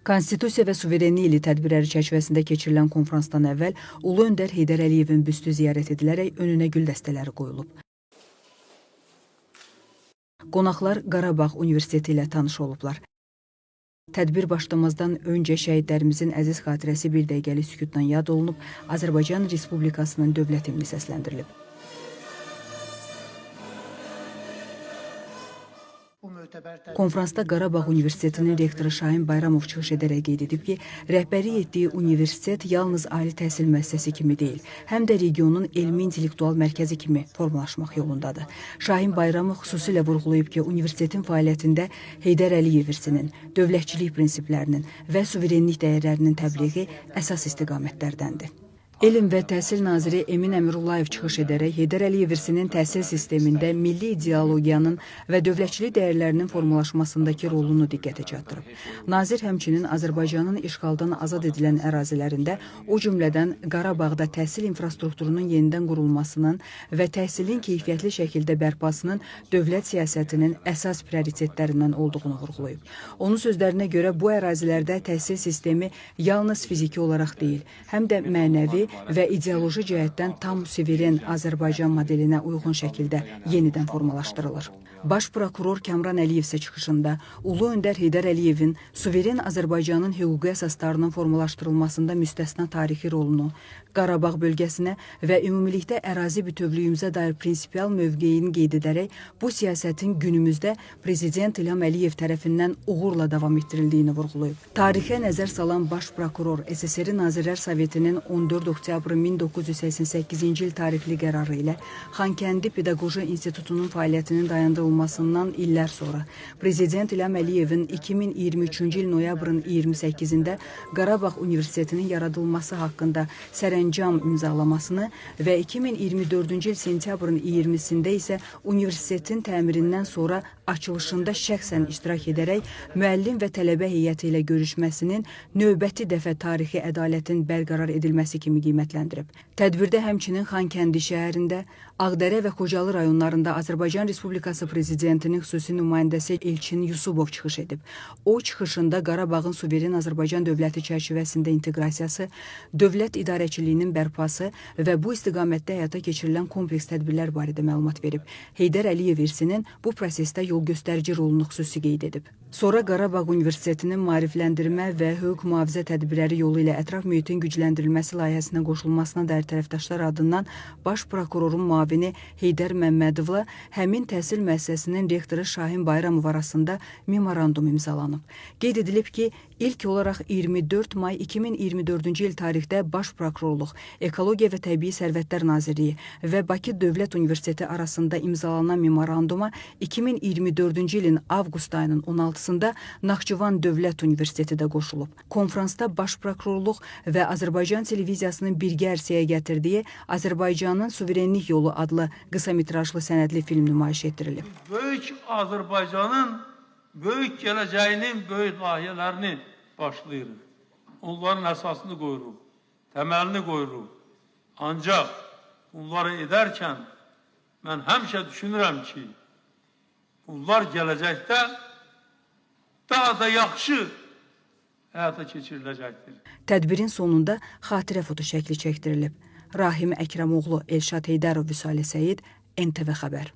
Konstitusiya və suverenlik ili tədbirləri çərçivəsində keçirilən konfransdan əvvəl Ulu Öndər Heydər Əliyevin büstü ziyarət edilərək önünə gül dəstələri qoyulub. Qonaqlar Qarabağ Universiteti ilə tanış olublar. Tədbir başlamazdan öncə şəhidlərimizin əziz xatirəsi bir dəqiqəlik sükutdan yad olunub, Azərbaycan Respublikasının dövlət himni səsləndirilib. Konfransda Qarabağ Universitetinin rektoru Şahin Bayramov çıxış edərək qeyd edib ki, rəhbərlik etdiyi universitet yalnız ali təhsil müəssisəsi kimi deyil, həm də regionun elmi-intellektual mərkəzi kimi formalaşmaq yolundadır. Şahin Bayramov xüsusilə vurğulayıb ki, universitetin fəaliyyətində Heydər Əliyev irsinin, dövlətçilik prinsiplərinin və suverenlik dəyərlərinin təbliği əsas istiqamətlərdəndir. Elm və Təhsil naziri Emin Əmirullayev çıxış edərək Heydər Əliyev irsinin təhsil sistemində milli ideologiyanın və dövlətçilik dəyərlərinin formalaşmasındakı rolunu diqqətə çatdırıb. Nazir həmçinin Azərbaycanın işğaldan azad edilən ərazilərində, o cümlədən Qarabağda təhsil infrastrukturunun yenidən qurulmasının və təhsilin keyfiyyətli şəkildə bərpasının dövlət siyasətinin əsas prioritetlərindən olduğunu vurğulayıb. Onun sözlərinə görə bu ərazilərdə təhsil sistemi yalnız fiziki olaraq deyil, həm də mənəvi və ideoloji cəhətdən tam suveren Azərbaycan modelinə uyğun şəkildə yenidən formalaşdırılır. Baş prokuror Kamran Əliyev isə çıxışında Ulu Öndər Heydər Əliyevin suveren Azərbaycanın hüquqi əsaslarının formalaşdırılmasında müstəsna tarixi rolunu, Qarabağ bölgəsinə və ümumilikdə ərazi bütövlüyümüzə dair prinsipial mövqeyini qeyd edərək bu siyasətin günümüzdə Prezident İlham Əliyev tərəfindən uğurla davam etdirildiyini vurğulayıb. Tarixə nəzər salan Baş prokuror SSR Nazirlər Sovetinin 14 oktyabr 1988-ci il tarixli qərarı ilə Xankəndi Pedaqoji İnstitutunun fəaliyyətinin dayandırılmasından illər sonra Prezident İlham Əliyevin 2023-cü il noyabrın 28-də Qarabağ Universitetinin yaradılması haqqında sərəncam imzalamasını və 2024-cü il sentyabrın 20-sində isə universitetin təmirindən sonra açılışında şəxsən iştirak edərək müəllim və tələbə heyəti ilə görüşməsinin növbəti dəfə tarixi ədalətin bərqərar edilməsi kimi qiymətləndirib. Tədbirdə həmçinin Xankəndi şəhərində, Ağdərə və Xocalı rayonlarında Azərbaycan Respublikası Prezidentinin xüsusi nümayəndəsi Elçin Yusubov çıxış edib. O çıxışında Qarabağın suveren Azərbaycan dövləti çərçivəsində inteqrasiyası, dövlət idarəçiliyinin bərpası və bu istiqamətdə həyata keçirilən kompleks tədbirlər barədə məlumat verib. Heydər Əliyev irsinin bu prosesdə yol göstərici rolunu xüsusi qeyd edib. Sonra Qarabağ Universitetinin maarifləndirmə və hüquq mühafizə tədbirləri yolu ilə ətraf mühitin gücləndirilməsi layihəsinə qoşulmasına dair tərəfdaşlar adından Baş prokurorun müavini Heydər Məmmədovla həmin təhsil müəssisəsinin rektoru Şahin Bayramov arasında memorandum imzalanıb. Qeyd edilib ki, ilk olaraq 24 may 2024-cü il tarixdə Baş prokurorluq, Ekologiya və Təbii Sərvətlər Nazirliyi və Bakı Dövlət Universiteti arasında imzalanan memoranduma 2024-cü ilin avqust ayının 16-sında Naxçıvan Dövlət Universiteti də qoşulub. Konfransda Baş prokurorluq və Azərbaycan televiziyasının birgə ərsəyə gətirdiyi Azərbaycanın Suverenlik Yolu adlı qısa metrajlı sənədli film nümayiş etdirilib. Böyük Azərbaycanın böyük gələcəyinin böyük layihələrini başlayırıq. Onların əsasını qoyuruq, təməlini qoyuruq. Ancaq bunları edərkən mən həmişə düşünürəm ki, bunlar gələcəkdə daha da yaxşı həyata keçiriləcəkdir. Tədbirin sonunda xatirə foto şəkli çəkdirilib. Rahim Əkrəmoğlu, Elşad Heydərov, Vüsalə Səid, NTV Xəbər.